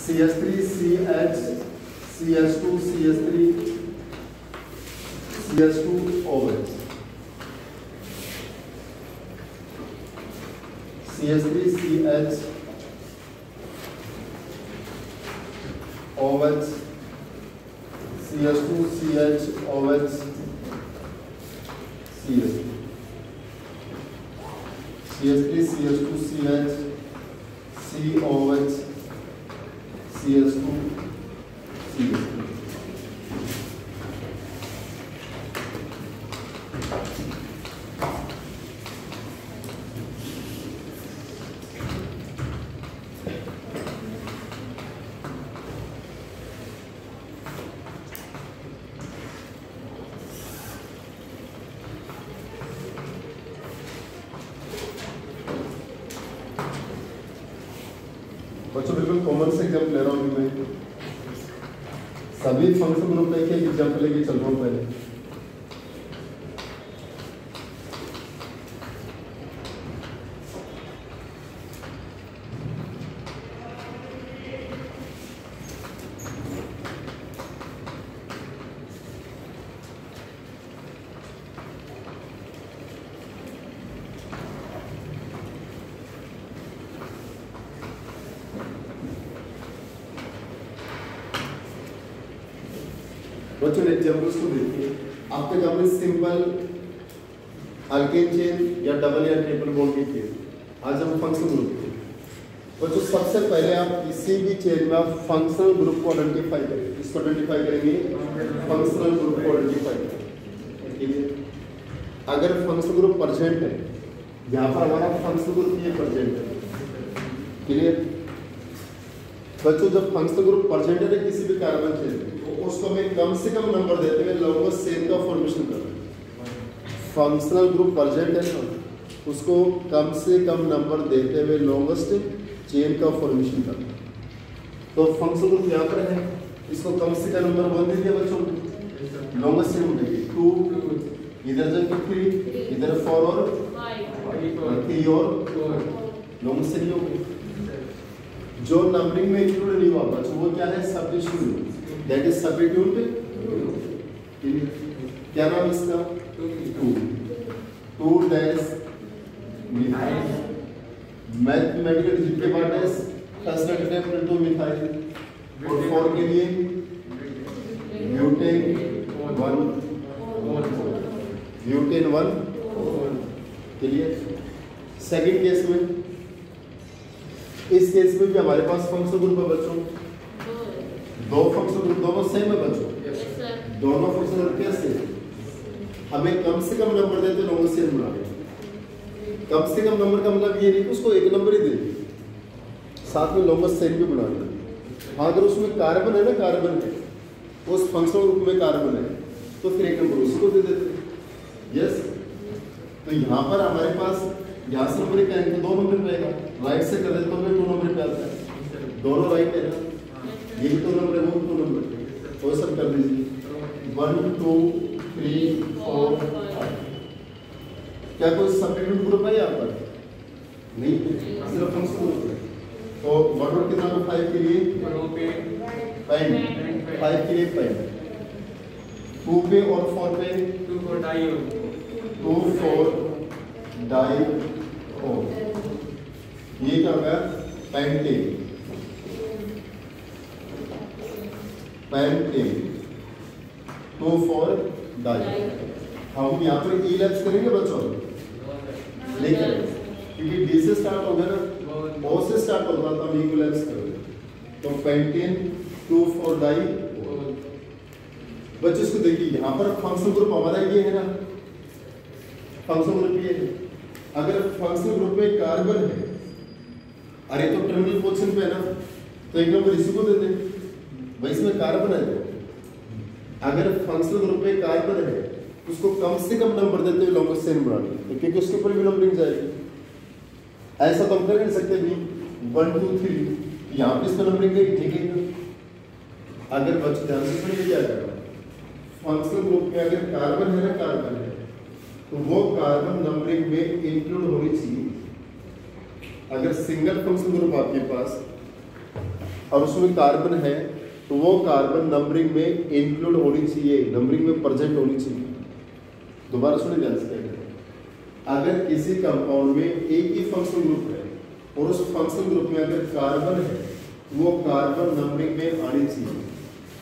CH3 CH CH2 CH3 CH2 OH CH3 CH OH CH2 CH OH CH3 CH3 CH2 CH COH CH2 CH3 बच्चों बिल्कुल common से example ले रहा हूँ मैं। सभी फंक्शन ग्रुप में एक एग्जाम्पल लेके चल रहा हूँ पहले। बच्चों ने एग्जाम्पल्स को देखिए। आपके काम में सिंपल अल्केन चेन या डबल या ट्रिपल बॉन्ड की केस। आज हम फंक्शनल ग्रुप के बच्चों सबसे पहले आप किसी भी चेन में आप फंक्शनल ग्रुप को आइडेंटिफाई करेंगे। इसको आइडेंटिफाई करेंगे, फंक्शनल ग्रुप को आइडेंटिफाई करेंगे। ठीक है, अगर फंक्शनल ग्रुप परसेंट है, यहाँ पर हमारा फंक्शनल ग्रुप ये परसेंट है। क्लियर बच्चों, जब फंक्शनल ग्रुप परसेंट है किसी भी कार्बन चेन तो उसको हमें कम से कम नंबर देते हुए लॉन्गेस्ट चेन का फॉर्मेशन करना है। फंक्शनल ग्रुप परसेंट है ना, उसको कम से कम नंबर देते हुए लॉन्गेस्ट चेन का फॉर्मेशन करना है। तो फंक्शनल ग्रुप यहाँ पर है, इसको कम से कम नंबर 1 दे दिया बच्चों, लॉन्गेस्ट चेन बनेगी 2, इधर जाके 3, इधर 4 और 3 और लॉन्गेस्ट चेन हो गई। जो नंबरिंग में इंक्लूड नहीं हुआ बच्चों वो क्या है, सब्स्टिट्यूट, दैट इज सब्स्टिट्यूट। क्या नाम इसका, 2 डैश मिथाइल। मैथमेटिकल जितने पार्ट है फर्स्ट स्टेप 2 मिथाइल और 4 के लिए ब्यूटेन 1 के लिए। सेकंड केस में, इस केस में भी हमारे पास फंक्शनल ग्रुप है बच्चों, 2 फंक्शनल ग्रुप, दोनों सेम है बच्चों। दोनों फंक्शनल ग्रुप कैसे, हमें कम से कम नंबर देते हैं लॉन्गेस्ट चेन बना रहे। कम से कम नंबर का मतलब ये नहीं कि उसको एक नंबर ही दे, साथ में लॉन्गेस्ट चेन भी बना देना। हाँ, अगर उसमें कार्बन है ना, कार्बन है उस फंक्शनल ग्रुप में कार्बन है तो फिर एक नंबर उसको दे देते। यस, तो यहाँ पर हमारे पास यहाँ से नंबर क्या है, 2 नंबर पे आएगा। राइट से कर देते तो हमें 2 नंबर पे आता है, दोनों राइट है ना, ये भी 2 नंबर है, वो 2 नंबर, तो सब कर दीजिए 1 2 3 4 5। क्या कोई सब्स्टिट्यूट ग्रुप है यहाँ पर, नहीं, सिर्फ फंक्शनल ग्रुप है। तो 1 और कितना को 5 के लिए पेन, 5 के लिए पेन, 2 पे और 4 पे 2 4 डाई ओ, ये क्या होगा, पेंटेन 2 4 डाई। हम यहाँ पर ई लैप्स करेंगे बच्चों, लेकिन क्योंकि डी से स्टार्ट हो गया ना, ओ से स्टार्ट होता था, हम ई को लैप्स करेंगे। तो पेंटेन 2 4 डाई। बच्चों इसको देखिए, यहाँ पर फंक्शनल ग्रुप हमारा ये है ना, फंक्शनल ग्रुप ये है। अगर फंक्शनल ग्रुप में कार्बन है, अरे तो टर्मिनल पोजीशन पे है ना, तो एक नंबर इसी को दे दें भाई, इसमें कार्बन है। अगर फंक्शनल ग्रुप में कार्बन है उसको कम से कम नंबर देते हुए लॉन्गेस्ट चेन बनानी है, क्योंकि उसके ऊपर भी नंबरिंग जाएगी। ऐसा तो हम कर नहीं सकते भी 1 2 3 यहाँ पे इसका नंबरिंग गई, ठीक है। अगर बच्चे ध्यान से सुनिए क्या करेगा, फंक्शनल ग्रुप में अगर कार्बन है ना, कार्बन है तो वो कार्बन नंबरिंग में इंक्लूड होनी चाहिए। अगर सिंगल फंक्शनल ग्रुप आपके पास और उसमें कार्बन है तो वो कार्बन नंबरिंग में इंक्लूड होनी चाहिए, नंबरिंग में प्रेजेंट होनी चाहिए। दोबारा सुनिए ध्यान से, अगर किसी कंपाउंड में एक ही फंक्शनल ग्रुप है और उस फंक्शनल ग्रुप में अगर कार्बन है वो कार्बन नंबरिंग में आनी चाहिए,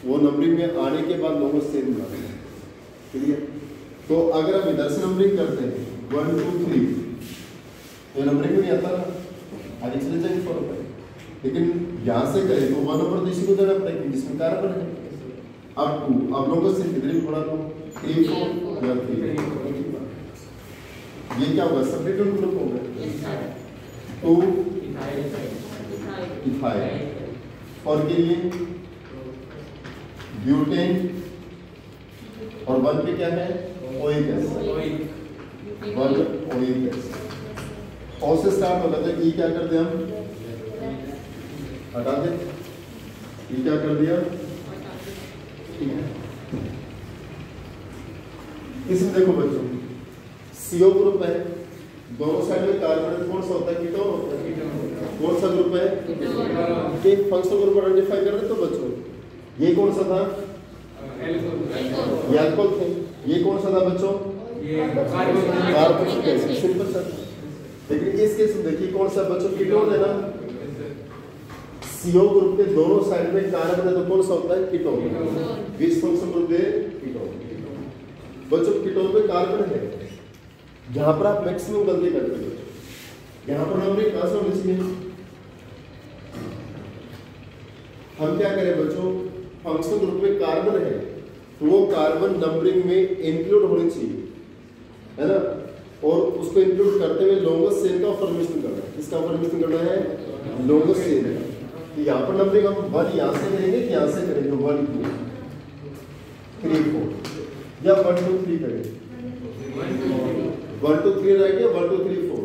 वो नंबरिंग में आने के बाद लोगों से सेम बनाते हैं। क्लियर? तो अगर हम इधर से नंबरिंग करते हैं 1 2 3 तो नंबरिंग में नहीं आता ना, आगे चले जाएंगे फॉर पर, लेकिन यहाँ से करें तो 1 नंबर दूसरी को देना पड़ेगा जिसमें कार्बन है। अब 2, अब लोगों से कितने भी बढ़ा लो 3 4 या 3, ये क्या होगा? सेपरेटेड ग्रुप होगा। 2 इथाइल और के लिए ब्यूटेन और 1 पे क्या है? Oic acid, 1 oic acid. और से स्टार्ट होगा तो ई क्या कर दिया हम? हटा दे। ई क्या कर दिया? ठीक है। इसमें देखो बच्चों CO ग्रुप है, दोनों साइड में कार्बन कौन सा होता है? कीटोन होता है। कौन सा ग्रुप है? ये फंक्शनल ग्रुप आइडेंटिफाई कर रहे तो बच्चों ये कौन सा था? ये अल्कोहल थे। ये कौन सा था बच्चों? Carbonic acid. सिंपल सा। लेकिन इस केस में देखिए कौन सा बच्चों? कीटोन है ना। CO ग्रुप के दोनों साइड में कार्बन है तो कौन सा होता है? कीटोन। बीच फंक्शनल ग्रुप है कीटोन। बच्चों कीटोन में कार्बन है, जहां पर आप मैक्सिमम गलती करते हो, यहाँ पर नंबरिंग कहाँ से होनी चाहिए? हम क्या करें बच्चों? फंक्शनल ग्रुप में कार्बन है तो वो कार्बन नंबरिंग में इंक्लूड होनी चाहिए, है ना। और उसको इंक्लूड करते हुए लॉन्गेस्ट चेन का फॉर्मेशन करना है। किसका फॉर्मेशन करना है? लॉन्गेस्ट चेन है। तो यहाँ पर नंबरिंग हम 1 यहाँ से करेंगे कि यहाँ से करेंगे? 1 2 3 4 या 1 2 3 करेंगे? 1 2 3 रहेंगे, 1 2 3 4।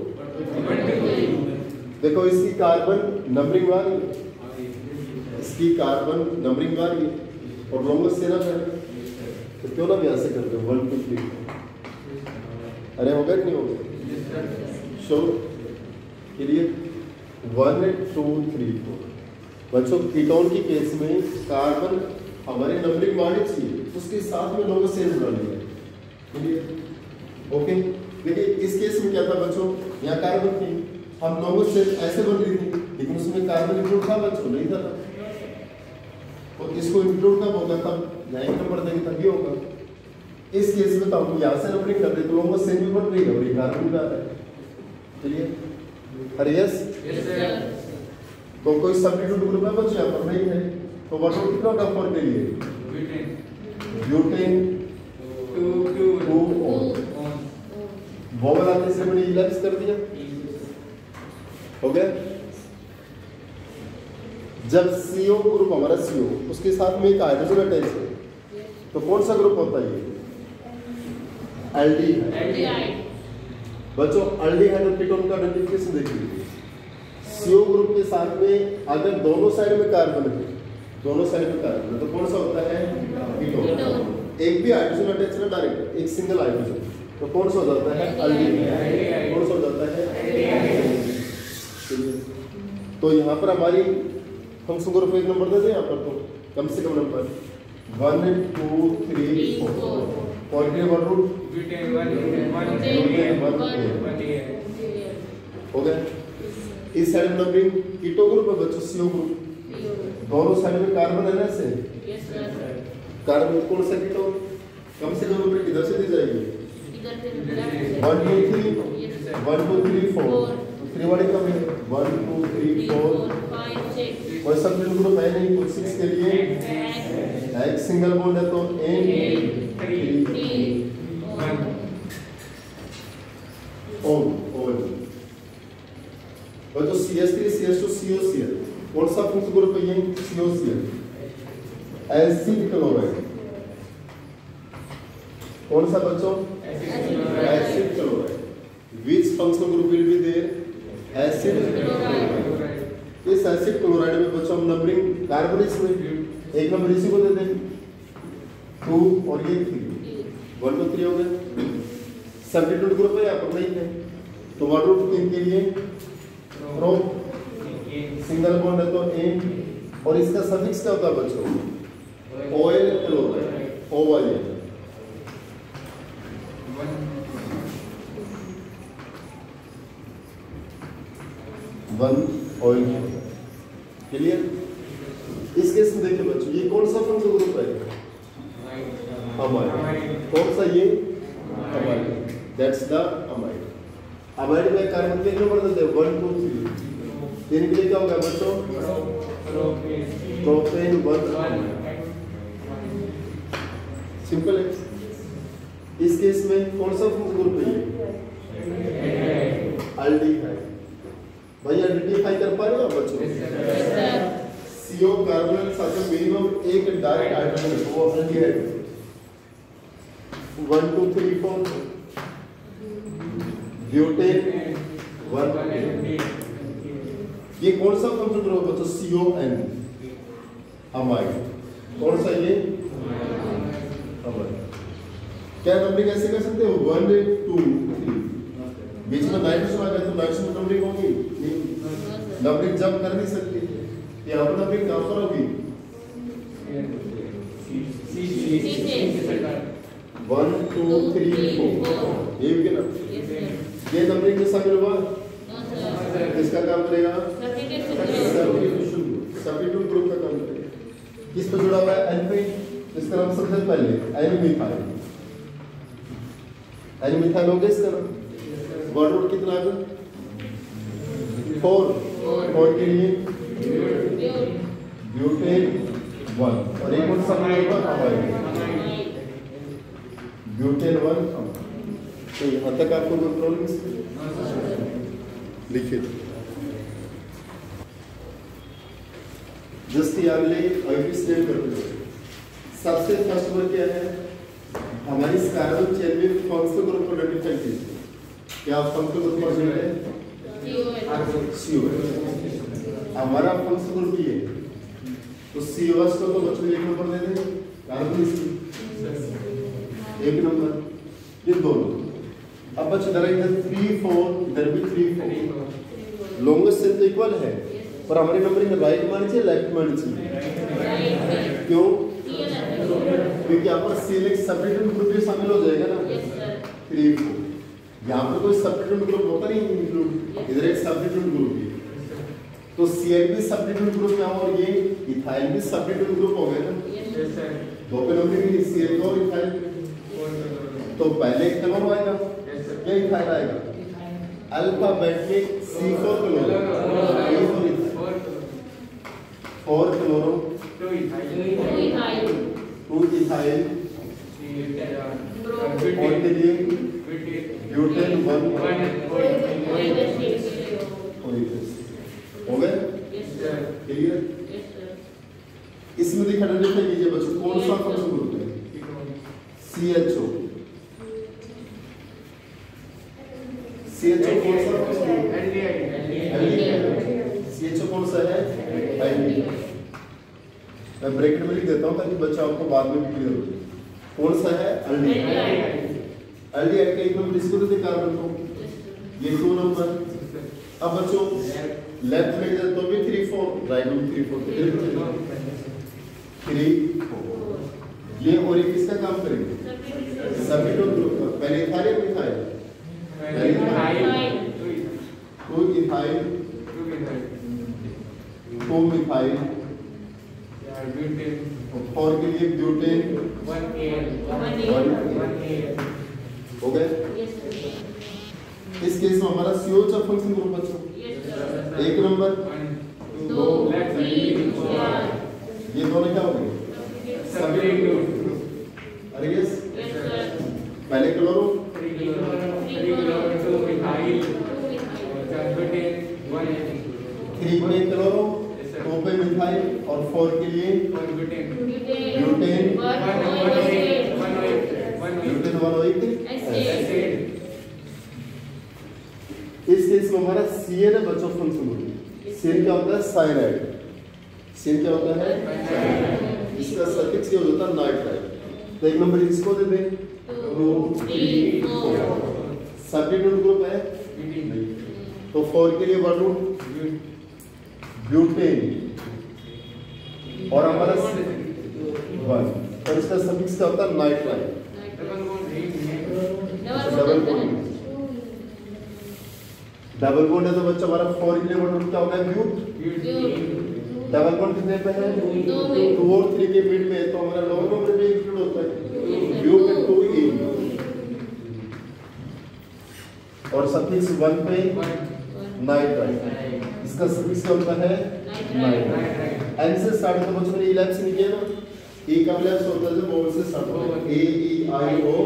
देखो इसकी कार्बन नंबरिंग वाली, इसकी कार्बन नंबरिंग वाली और लॉन्गेस्ट चेन है तो क्यों ना यहाँ से करते हैं 1 2 3 4। अरे हो गया कि नहीं हो गया? श्योर? क्लियर? 1 2 3 4। बच्चों कीटोन की केस में कार्बन हमारे नंबरिंग वाली चाहिए, उसके साथ में लॉन्गेस्ट चेन बनानी है। क्लियर? ओके। देखिए इस केस में क्या था बच्चों? यहाँ कार्बन थी, हम लॉन्गेस्ट चेन ऐसे बन रही थी लेकिन उसमें कार्बन इंक्लूड था बच्चों? नहीं था। तो इसको इंक्लूड कब होगा? तब यहाँ एक नंबर देंगे तभी होगा। इस केस में तो हम यहाँ से नंबरिंग कर रहे तो लॉन्गेस्ट चेन भी बन रही है और ये कार्बन भी आ रहा है। चलिए, अरे यस तो कोई सब्स्टिट्यूट ग्रुप है बच्चों? यहाँ पर नहीं है तो बच्चों कितना टफ फॉर के लिए? ब्यूटेन 2 वो वाला तीसरे मैंने इलाज कर दिया। हो गया। जब CO ग्रुप हमारा CO उसके साथ में एक हाइड्रोजन अटैच है तो कौन सा ग्रुप होता है? ये एल्डिहाइड। बच्चों एल्डिहाइड और कीटोन का आइडेंटिफिकेशन देखिए। CO ग्रुप के साथ में अगर दोनों साइड में कार्बन है, दोनों साइड में कार्बन है तो कौन सा होता है? कीटोन। एक भी हाइड्रोजन अटैच ना डायरेक्ट, एक सिंगल हाइड्रोजन तो कौन सा हो जाता है? एल्डिहाइड। कौन सा हो जाता है? तो यहाँ पर हमारी फंक्शन ग्रुप एक नंबर दे दे। यहाँ पर तो कम से कम नंबर 1 2 3 4 और ये 1 रूट हो गया। इस साइड में नंबरिंग कीटो ग्रुप है बच्चों, CO ग्रुप दोनों साइड में कार्बन है ना से। कार्बन कौन सा कीटोन? कम से कम नंबर किधर से दी जाएगी? 1 2 3 1 2 3 4 3 वाले कम है 1 2 3 4 5 6 कोई सब्स्टिट्यूट ग्रुप है नहीं। कुछ 6 के लिए एक सिंगल बॉन्ड है तो N 3 1 O और जो CH3 CH2 COCl कौन सा फंक्शनल ग्रुप है? ये COCl एसिड क्लोराइड। कौन सा बच्चों? Acid chloride. Which functional group will be there? Acid chloride. इस एसिड क्लोराइड में बच्चों हम नंबरिंग कार्बन इसमें एक नंबर इसी को दे देंगे 2 और ये 3 1 2 3 हो गए। सब्स्टिट्यूट ग्रुप है यहाँ पर नहीं है तो 1 रूट 3 के लिए प्रो सिंगल बॉन्ड है तो N और इसका सफिक्स क्या होता है बच्चों? Oil chloride, OYL। 1 oil clear. इस केस में देखिए बच्चों, ये कौन सा फंक्शनल ग्रुप है? अमाइड। कौन सा ये? Amide, that's the amide. Amide में कार्बन के नंबर देते हैं 1 2 3। इनके लिए क्या होगा बच्चों? प्रोपेन 1। सिंपल है। इस केस में कौन सा फंक्शनल ग्रुप है ये? अल्डिहाइड। भाई आइडेंटिफाई कर पा रहे हो बच्चों? CO कार्बन साथ में मिनिमम एक डायरेक्ट हाइड्रोजन है, वो अल्डिहाइड। 1 2 3 4 ब्यूटेन 1। ये कौन सा फंक्शनल ग्रुप है बच्चों? CON, amide. कौन सा ये? अमाइड। क्या नंबरिंग ऐसे कर सकते हो? 1 2 3। बीच में नाइट्रोजन आ गया तो नाइट्रोजन नंबरिंग होगी नहीं, नंबरिंग जंप कर नहीं सकती। यहाँ पर नंबरिंग कहाँ पर होगी? 1 2 3 4। ये भी ना, ये नंबरिंग में शामिल हुआ। किसका काम करेगा? सब्स्टिट्यूट ग्रुप का काम करेगा। किस पर जुड़ा हुआ है? एल्फिन। इसका नाम सबसे पहले एल्मिथाइल। एल्मिथाइल हो गया इसका नाम। वर्ड रूट कितना है? 4। 4 के लिए ब्यूटेन 1। और एक कौन सा होगा? अमाइड। ब्यूटेन 1। तो यहाँ तक आपको कंट्रोल लिखिए। जस्ट अगले स्टेप करते हैं। सबसे फर्स्ट वर्ड क्या है? हमारी इस कार्बन चेन में फंक्शनल ग्रुप को आइडेंटिफाई कीजिए। क्या फंक्शनल ग्रुप मौजूद है? COH। हमारा फंक्शनल ग्रुप ये, तो COH को तो बच्चों एक नंबर दे दें, कार्बन एक नंबर, ये दोनों। अब बच्चों इधर 3 4, इधर भी 3 4। लॉन्गेस्ट चेन तो इक्वल है, पर हमारी नंबरिंग राइट माननी चाहिए लेफ्ट माननी चाहिए? क्यों? क्योंकि यहाँ पर CL एक सब्स्टिट्यूट ग्रुप भी शामिल हो जाएगा ना। 3 4 यहाँ पर कोई सब्स्टिट्यूट ग्रुप होता नहीं इंक्लूड, इधर एक सब्स्टिट्यूट ग्रुप है, तो Cl भी सब्स्टिट्यूट ग्रुप में और ये इथाइल भी सब्स्टिट्यूट ग्रुप हो गया ना। दो पे नंबर भी Cl और इथाइल, तो पहले क्लोरो आएगा या इथाइल आएगा? अल्फाबेट में C4 क्लोरो, 4 क्लोरो, 2 इथाइल, और के लिए ब्यूटेन 1 हो गए? क्लियर? इसमें दिखा आइडेंटिफाई कीजिए बच्चों, कौन सा फंक्शनल ग्रुप है? CHO। CHO कौन सा फंक्शनल ग्रुप? CHO कौन सा है? एल्डिहाइड। मैं ब्रैकेट में लिख देता हूं ताकि बच्चा आपको बाद में भी क्लियर हो। कौन सा है? एल्डिहाइड। एल्डिहाइड का एक नंबर इसको देते कार्बन को, ये 2 नंबर। अब बच्चों लेफ्ट में इधर तो भी 3 4, राइट में 3 4, 3 4। ये और ये किसका काम करेंगे? सब्स्टिट्यूट ग्रुप का। पहले इथाइल या मिथाइल? पहले इथाइल, 2 इथाइल, 2 मिथाइल, और के लिए ब्यूटेन 1 हो गए। इस केस में हमारा COH का फंक्शन ग्रुप बच्चों एक नंबर, 2 3 4। ये दोनों क्या हो गए? अरे यस, पहले क्लोरो, 3 पे क्लोरो, 2 पे मिथाइल, और 4 के लिए ब्यूटेन 1 इस केस में हमारा CN है बच्चों फंक्शन ग्रुप। CN क्या होता है? साइनाइड। CN क्या होता है? इसका सफिक्स क्या होता है? नाइट्राइड। तो एक नंबर इसको दे दें, 2 3 4। सब्स्टिट्यूट ग्रुप है तो 4 के लिए वर्ड रूट ब्यूटेन और हमारा 1 और इसका सफिक्स क्या होता है नाइट्राइल डबल बॉन्ड है तो बच्चा हमारा 4 इलेक्ट्रॉन क्या होगा ब्यूट डबल बॉन्ड कितने पे है 2 और 3 के बीच में तो हमारा लोअर नंबर में इंक्लूड होता है ब्यूट में 2 ई और सफिक्स 1 पे नाइट्राइल इसका सफिक्स क्या होता है नाइट्राइल एन से स्टार्ट होता है बच्चों ने इलेप्स नहीं किया ना ए का इलेप्स होता है जब वोवल से स्टार्ट होता है ए ई आई ओ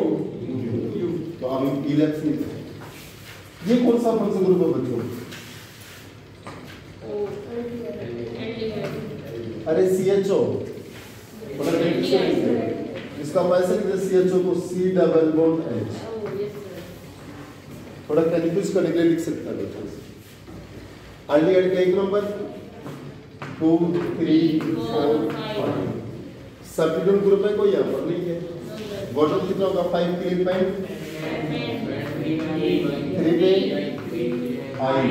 यू तो हम इलेप्स नहीं करते ये कौन सा फंक्शन ग्रुप है बच्चों अरे CHO इसका पैसे लिखते CHO को C डबल बॉन्ड H थोड़ा कंफ्यूज करने के लिए लिख सकता है बच्चों अल्डिहाइड का एक नंबर 2 3 4 5 सब्स्टिट्यूट ग्रुप है कोई यहाँ पर नहीं है बॉटम कितना होगा 5 के लिए पेन 3 पे I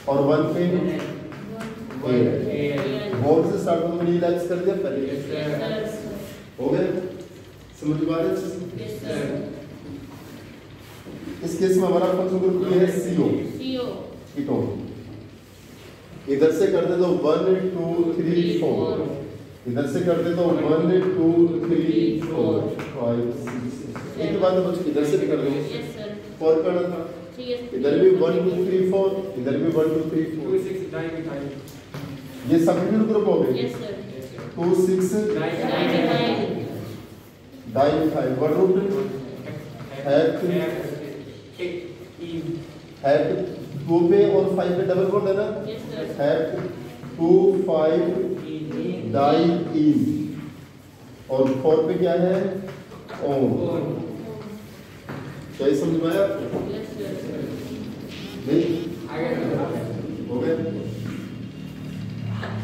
और 1 पे वोवल से स्टार्ट होने में रिलैक्स कर दिया पहले हो गया समझ पा रहे हैं इस केस में हमारा फंक्शन ग्रुप ये है CO कीटोन इधर से कर दे तो 1 2 3 4 इधर से कर दे तो 1 2 3 4 5 6 एक बात बच्चों इधर से भी कर दो फॉर करना था इधर भी 1 2 3 4 इधर भी 1 2 3 4 ये सब्स्टिट्यूट ग्रुप हो गए 2 6 डाइमिथाइल वन रूट है 2 पे और 5 पे डबल बॉन्ड है ना है 2 5 डाइईन और 4 पे क्या है ओन क्या समझ में आया नहीं हो गया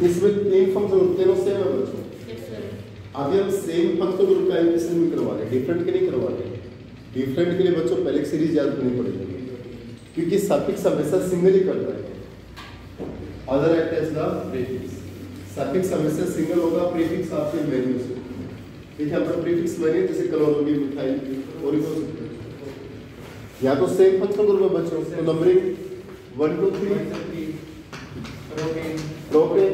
इसमें 3 फंक्शन तीनों सेम है बच्चों अभी हम सेम फंक्शन ग्रुप का एप्लीकेशन भी करवा रहे हैं डिफरेंट के नहीं करवा रहे डिफरेंट के लिए बच्चों पहले सीरीज याद करनी पड़ेगी क्योंकि सफिक्स हमेशा सिंगल ही करता है other act as the prefix suffix हमेशा सिंगल होगा प्रीफिक्स आपके मेन्यू से ठीक है अपना प्रीफिक्स मेन्यू जैसे कलर होगी मिठाई और भी हो सकते हैं या तो सेम फंक्शन ग्रुप है बच्चों तो नंबरिंग 1 2 3 प्रोपेन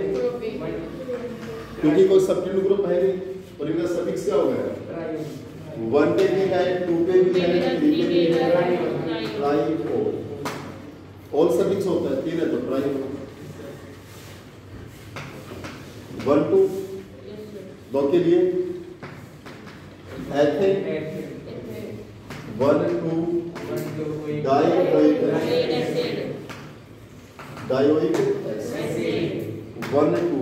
क्योंकि कोई सब्स्टिट्यूट ग्रुप है नहीं और इनका सफिक्स क्या होगा 1 पे भी है 2 पे भी है 3 पे भी है ट्राई ऑल सफिक्स होता है 3 है तो ट्राई 1 2 दो के लिए एथेन 1 2 डाइओइक डाइओइक 1 2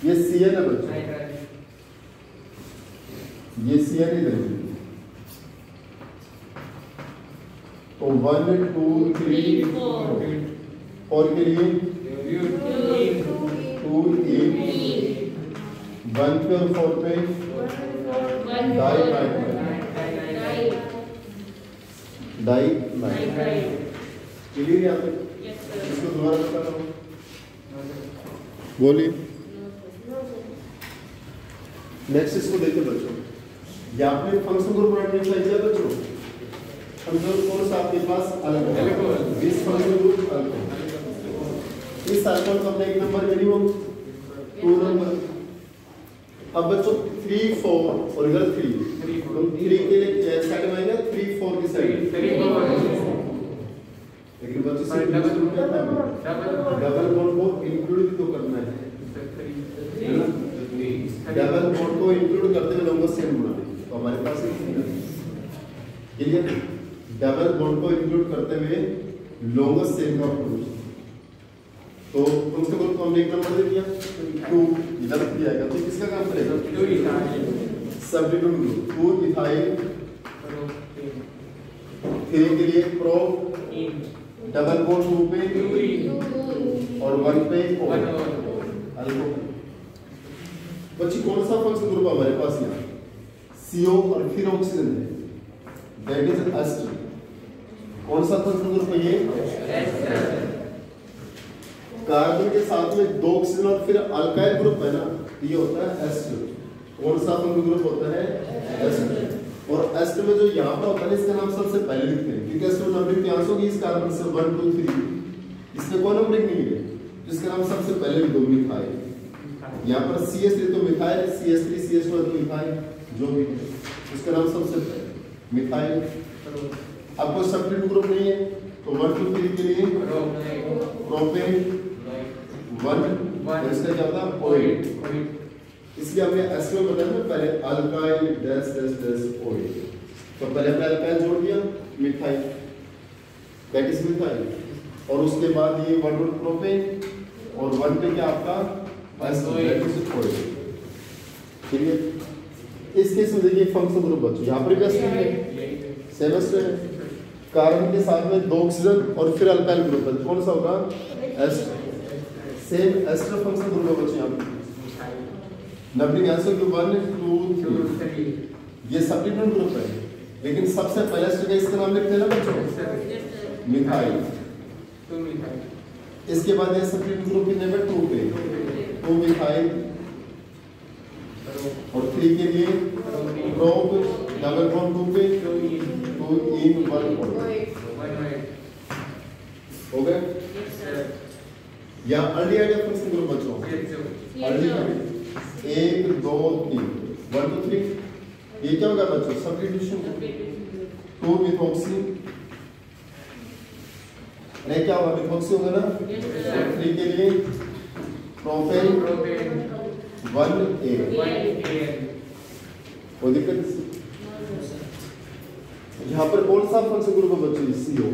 ये CN है बच्चों ये CN इधर तो 1 2 3 4 के लिए 2 E 1 पे और 4 पे डाई क्लियर यहाँ पे इसको दोबारा बता रहा हूँ बोलिए नेक्स्ट इसको देखिए बच्चों यहाँ पे फंक्शन ग्रुप आइडेंटिफाई किया बच्चों फंक्शन कौन सा आपके पास अलग है इस फंक्शन ग्रुप अलग है इस सर्कल को अपने एक नंबर मिनिमम 2 नंबर अब बच्चों 3 4 और इधर 3 तो 3 के लिए साइड में आएगा 3 4 की साइड लेकिन बच्चों से डबल बॉन्ड को इंक्लूड भी तो करना है डबल बॉन्ड को इंक्लूड करते हुए लॉन्गर चेन बनाने तो हमारे पास क्लियर डबल बॉन्ड को इंक्लूड करते हुए लॉन्गर चेन का अप्रोच तो फंक्शन ग्रुप को हमने एक नंबर दे दिया 2 इधर भी आएगा तो किसका काम करेगा सब्स्टिट्यूट ग्रुप 2 इथाइल 3 के लिए प्रो डबल बॉन्ड 2 पे और 1 पे अल्कोहल बच्ची कौन सा फंक्शन ग्रुप हमारे पास यहाँ CO और फिर ऑक्सीजन है दैट इज एस्टर कौन सा फंक्शनल ग्रुप है ये? कार्बन के साथ में 2 ऑक्सीजन और फिर अल्काइल ग्रुप है ना, ये होता है एस्टर। कौन सा फंक्शनल ग्रुप होता है? एस्टर। और एस्टर में जो यहाँ पर होता है इसका नाम सबसे पहले लिखते हैं, क्योंकि एस्टर नंबरिंग क्या होगी इस कार्बन से 1 2 3, इसमें कोई नंबरिंग नहीं है, जिसका नाम सबसे पहले लिख दो मिथाइल। यहाँ पर CH3 तो मिथाइल, CH3 CH2 तो मिथाइल, जो भी इसका नाम सबसे पहले मिथाइल। अब कोई सब्स्टिट्यूट ग्रुप नहीं है तो 1 2 3 के लिए प्रोपेन 1, इसका क्या होता है? ओइल। इसलिए हमने एस्टर में बताया ना पहले alkyl dash dash dash oil, तो पहले हमने अल्काइल जोड़ दिया मिथाइल, दैट इज मिथाइल, और उसके बाद ये 1 प्रोपेन और 1 पे क्या आपका एस्टर, दैट इज ओइल। ठीक है, इस केस में देखिए फंक्शनल ग्रुप बच्चों यहाँ पर भी एस्टर है, सेम एस्टर है। कार्बन के साथ में 2 ऑक्सीजन और फिर अल्काइल ग्रुप है, कौन सा होगा? Ester. Same ester functional group है बच्चों यहाँ पे। नंबरिंग आंसर की 1 2 3, ये सब्स्टिट्यूट ग्रुप है, लेकिन सबसे पहले एस्टर का इसका नाम लिखते हैं ना बच्चों, मिथाइल। इसके बाद ये सब्स्टिट्यूट ग्रुप कितने पे? 2 पे, 2 मिथाइल, और 3 के लिए प्रोप डबल बॉन्ड 2 पे 2 इन 1 हो गया। या अल्डिहाइड फंक्शनल ग्रुप बच्चों, अल्डिहाइड 1 2 3 1 2 3, ये क्या होगा बच्चों? सब्स्टिट्यूशन। 2 मिथॉक्सी, नहीं क्या होगा? मिथॉक्सी होगा ना। 3 के लिए प्रोपेन 1 A, कोई दिक्कत नहीं। यहाँ पर कौन सा फंक्शनल ग्रुप है बच्चों? CO।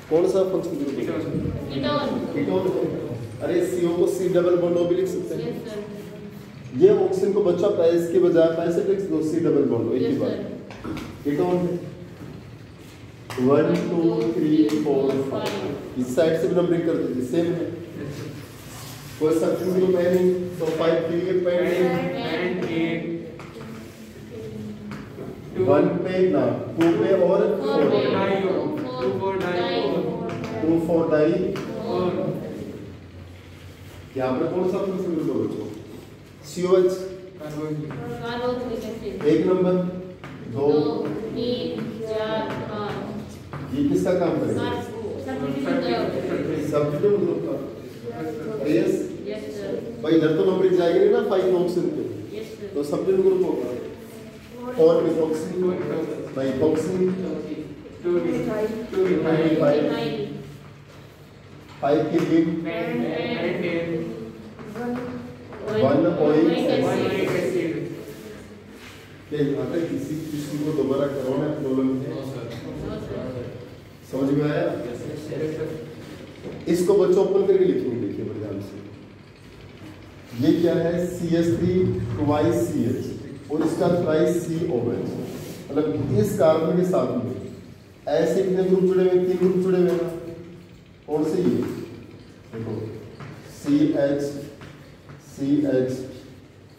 कौन सा फंक्शनल ग्रुप है? कीटोन। अरे CO को C डबल बॉन्ड O भी लिख सकते हैं। ये ऑक्सीजन को बच्चा पैस के बजाय पैसे लिख दो C डबल बॉन्ड O, एक ही बात। कीटोन 1 2 3 4 5, इस साइड से भी नंबरिंग कर दीजिए, सेम है, कोई सब्स्टिट्यूट ग्रुप है नहीं, तो 5 के लिए पेंट 1 पे ना 2 पे और 2 4 डाई। यहाँ पर कौन सा फंक्शनल ग्रुप है बच्चों? COH, 1 नंबर 2 3 4 5, ये किसका काम करेगा? सब्स्टिट्यूट ग्रुप का। यस भाई, इधर तो नंबरिंग जाएगी नहीं ना 5 ऑक्सीजन पे, तो सब्स्टिट्यूट ग्रुप होगा। और मिथॉक्सी भाई, इथॉक्सी 2 मिथाइल 5 के लिए 1 ऑयल एसिड। यहाँ तक किसी को दोबारा करवाना प्रॉब्लम है? समझ में आया? इसको बच्चों ओपन करके लिखेंगे, देखिए बड़े ध्यान से। ये क्या है? CH3 2 CH और इसका थ्राइस COH, मतलब इस कार्बन के साथ में ऐसे कितने ग्रुप जुड़े हुए? 3 ग्रुप जुड़े हुए हैं। कौन से? ये देखो CH CH,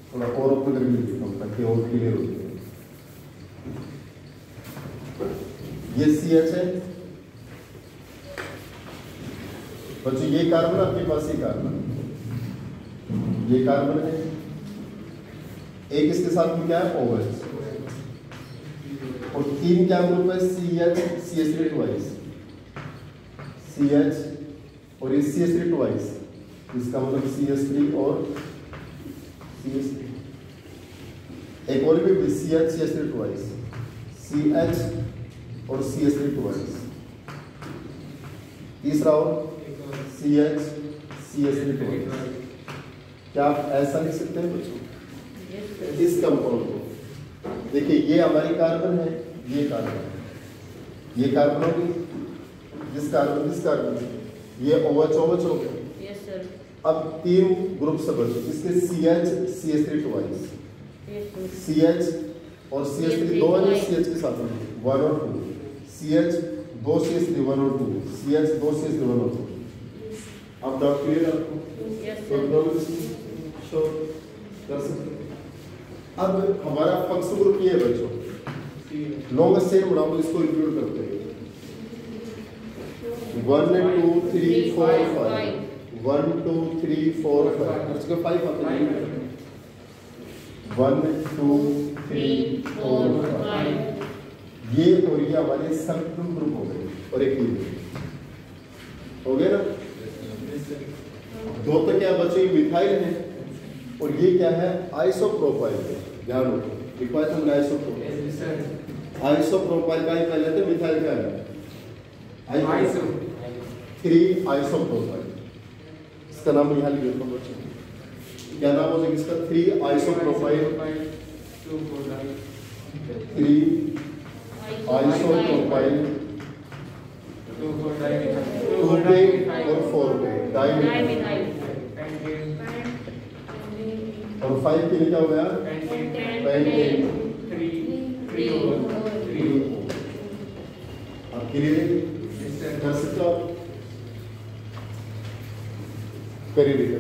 थोड़ा और ओपन करके लिखता हूँ ताकि और क्लियर हो जाए। ये CH है बच्चों, ये कार्बन आपके पास, ये कार्बन है, एक इसके साथ में क्या है? OH, और 3 क्या ग्रुप है? CH CH3 2, CH और ये CH3 2, इसका मतलब CH3 और CH3, एक और भी CH CH3 2, CH और CH3 2, तीसरा और CH CH3 2। क्या आप ऐसा लिख सकते हैं बच्चों? इस कंपाउंड को देखिए, ये हमारी कार्बन है, ये कार्बन, ये कार्बन होगी, जिस कार्बन, ये OH OH हो गया। Yes sir. अब 3 ग्रुप से बचे, इसके CH CH3 2, CH और CH3 2 है, CH के साथ में 1 और 2, CH 2 CH3 1 और 2, CH 2 CH3 1 और 2। अब डाउट क्लियर आपको? अब हमारा फंक्शनल ग्रुप ये है बच्चों, लॉन्गेस्ट चेन बनाओ तो इसको इंक्लूड करते हैं 1 2 3 4 5 1 2 3 4 5 इसके 5 आते हैं 1 2 3 4 5 ये और ये हमारे सर्कुलर ग्रुप हो गए और एक ये हो गया ना। दो तो क्या बचे मिथाइल है और ये क्या है आइसोप्रोपाइल है। ध्यान रखो लिखवाया था हमने आइसोप्रोपाइल का ही पहले थे मिथाइल क्या है 3 आइसोप्रोपाइल इसका नाम यहाँ लिख देता हूँ बच्चों क्या नाम हो जाएगा इसका 3 आइसोप्रोपाइल 3 आइसोप्रोपाइल 2 पे और 4 पे डाइमिथाइल और 5 के लिए क्या हो गया पेंटेन 3 अब क्लियर कर सकते हो आप करिए